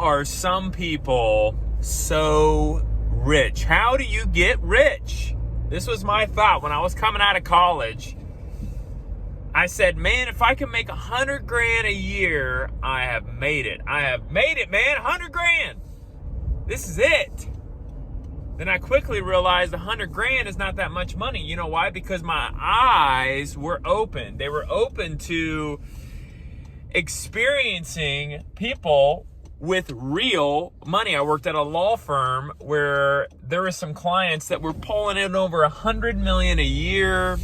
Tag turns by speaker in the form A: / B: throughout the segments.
A: are some people so rich? How do you get rich? This was my thought when I was coming out of college. I said, man, if I can make $100,000 a year, I have made it. I have made it, man. $100,000. This is it. Then I quickly realized $100,000 is not that much money. You know why? Because my eyes were open. They were open to experiencing people with real money. I worked at a law firm where there were some clients that were pulling in over $100 million a year.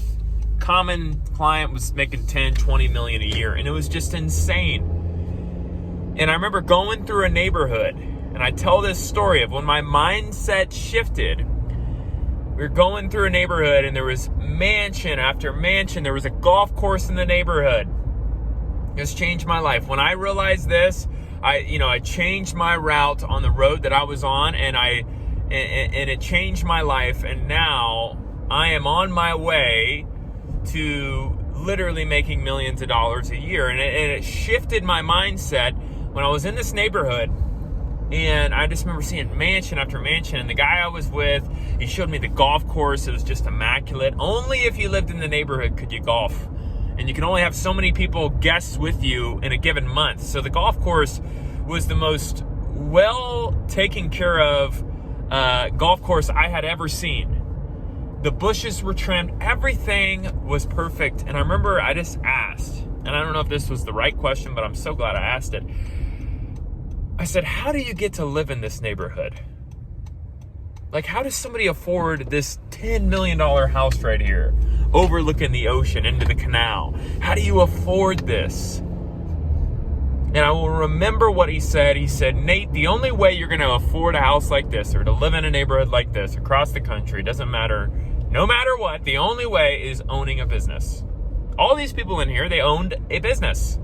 A: Common client was making 10, 20 million a year, and it was just insane. And I remember going through a neighborhood, and I tell this story of when my mindset shifted. We were going through a neighborhood, and there was mansion after mansion. There was a golf course in the neighborhood. This changed my life. When I realized this, I changed my route on the road that I was on, and it changed my life. And now I am on my way to literally making millions of dollars a year. And it shifted my mindset when I was in this neighborhood. And I just remember seeing mansion after mansion. And the guy I was with, he showed me the golf course. It was just immaculate. Only if you lived in the neighborhood could you golf. And you can only have so many people, guests with you in a given month. So the golf course was the most well taken care of golf course I had ever seen. The bushes were trimmed. Everything was perfect. And I remember I just asked, and I don't know if this was the right question, but I'm so glad I asked it. I said, how do you get to live in this neighborhood? Like, how does somebody afford this $10 million house right here, overlooking the ocean into the canal? How do you afford this? And I will remember what he said. He said, Nate, the only way you're going to afford a house like this or to live in a neighborhood like this across the country, doesn't matter, no matter what, the only way is owning a business. All these people in here, they owned a business.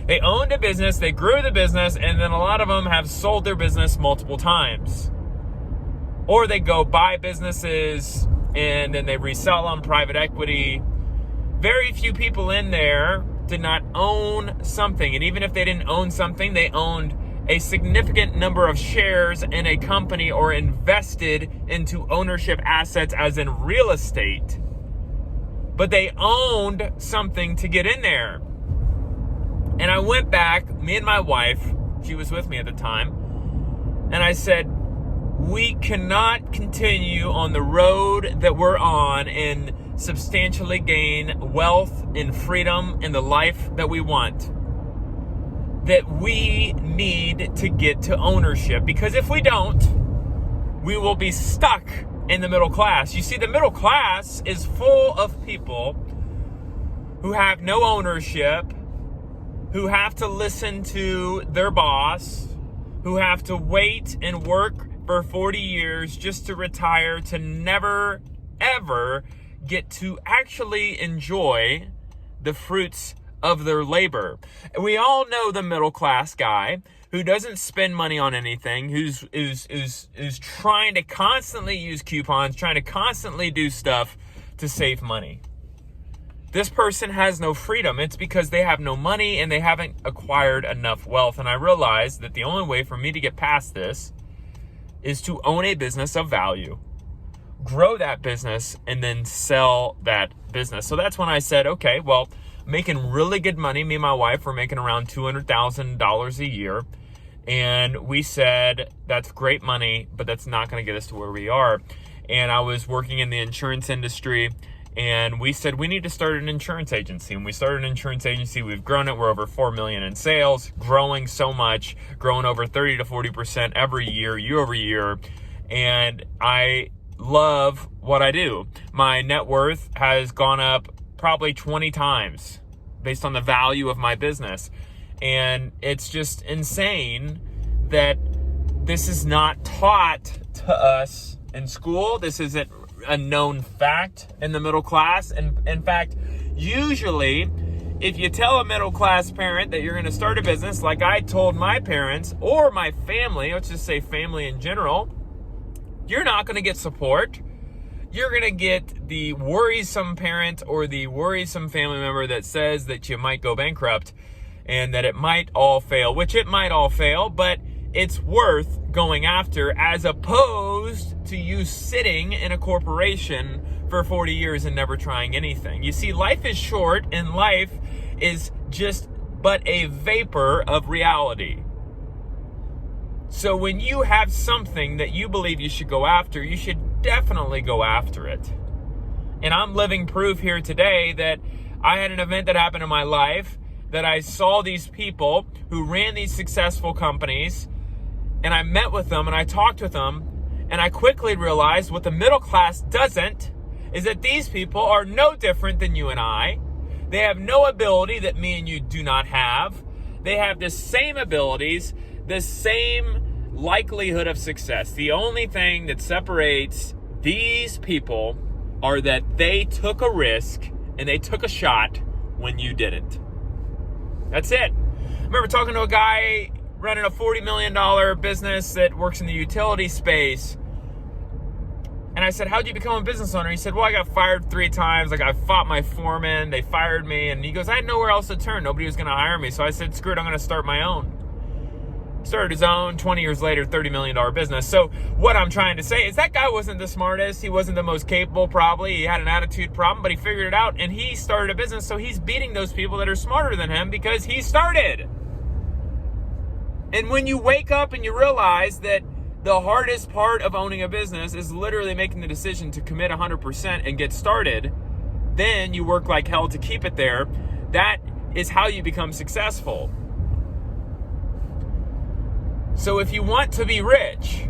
A: They owned a business, they grew the business, and then a lot of them have sold their business multiple times. Or they go buy businesses and then they resell them, private equity. Very few people in there did not own something. And even if they didn't own something, they owned a significant number of shares in a company or invested into ownership assets as in real estate. But they owned something to get in there. And I went back, me and my wife, she was with me at the time, and I said, we cannot continue on the road that we're on and substantially gain wealth and freedom and the life that we want. That we need to get to ownership, because if we don't, we will be stuck in the middle class. You see, the middle class is full of people who have no ownership, who have to listen to their boss, who have to wait and work for 40 years just to retire, to never, ever get to actually enjoy the fruits of their labor. We all know the middle class guy who doesn't spend money on anything, who's trying to constantly use coupons, trying to constantly do stuff to save money. This person has no freedom. It's because they have no money and they haven't acquired enough wealth. And I realized that the only way for me to get past this is to own a business of value, grow that business, and then sell that business. So that's when I said, okay, well, making really good money. Me and my wife were making around $200,000 a year. And we said, that's great money, but that's not going to get us to where we are. And I was working in the insurance industry, and we said, we need to start an insurance agency. And we started an insurance agency. We've grown it. We're over 4 million in sales, growing so much, growing over 30 to 40% every year, year over year. And I love what I do. My net worth has gone up probably 20 times based on the value of my business. And it's just insane that this is not taught to us in school. This isn't a known fact in the middle class. And in fact, usually if you tell a middle class parent that you're going to start a business, like I told my parents or my family, let's just say family in general, you're not going to get support. You're going to get the worrisome parent or the worrisome family member that says that you might go bankrupt and that it might all fail, which it might all fail, but it's worth going after, as opposed to you sitting in a corporation for 40 years and never trying anything. You see, life is short, and life is just but a vapor of reality. So when you have something that you believe you should go after, you should definitely go after it. And I'm living proof here today that I had an event that happened in my life, that I saw these people who ran these successful companies, and I met with them and I talked with them, and I quickly realized what the middle class doesn't is that these people are no different than you and I. They have no ability that me and you do not have. They have the same abilities, the same likelihood of success. The only thing that separates these people are that they took a risk and they took a shot when you didn't. That's it. I remember talking to a guy running a $40 million business that works in the utility space. And I said, how'd you become a business owner? He said, well, I got fired 3 times. Like, I fought my foreman. They fired me. And he goes, I had nowhere else to turn. Nobody was going to hire me. So I said, screw it, I'm going to start my own. Started his own, 20 years later, $30 million business. So what I'm trying to say is that guy wasn't the smartest. He wasn't the most capable, probably. He had an attitude problem, but he figured it out, and he started a business. So he's beating those people that are smarter than him because he started. And when you wake up and you realize that the hardest part of owning a business is literally making the decision to commit 100% and get started, then you work like hell to keep it there. That is how you become successful. So if you want to be rich,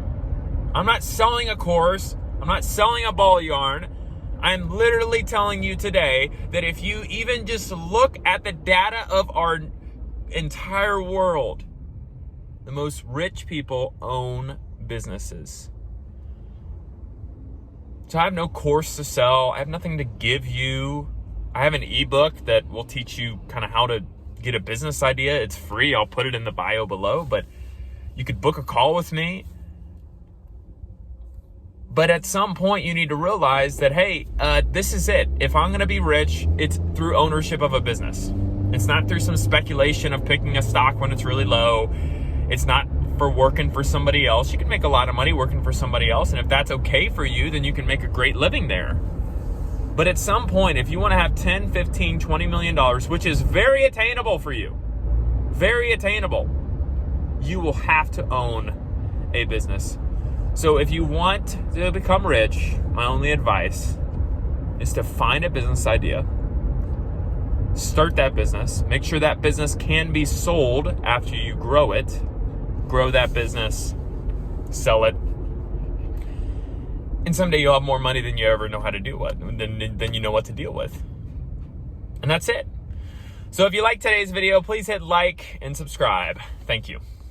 A: I'm not selling a course, I'm not selling a ball of yarn. I'm literally telling you today that if you even just look at the data of our entire world, the most rich people own businesses. So I have no course to sell. I have nothing to give you. I have an ebook that will teach you kind of how to get a business idea. It's free. I'll put it in the bio below, but you could book a call with me. But at some point you need to realize that, hey, this is it. If I'm going to be rich, it's through ownership of a business. It's not through some speculation of picking a stock when it's really low. It's not for working for somebody else. You can make a lot of money working for somebody else, and if that's okay for you, then you can make a great living there. But at some point, if you want to have 10, 15, $20 million, which is very attainable for you, very attainable, you will have to own a business. So if you want to become rich, my only advice is to find a business idea, start that business, make sure that business can be sold after you grow it, grow that business, sell it, and someday you'll have more money than you ever know how to deal with, than you know what to deal with. And that's it. So if you like today's video, please hit like and subscribe. Thank you.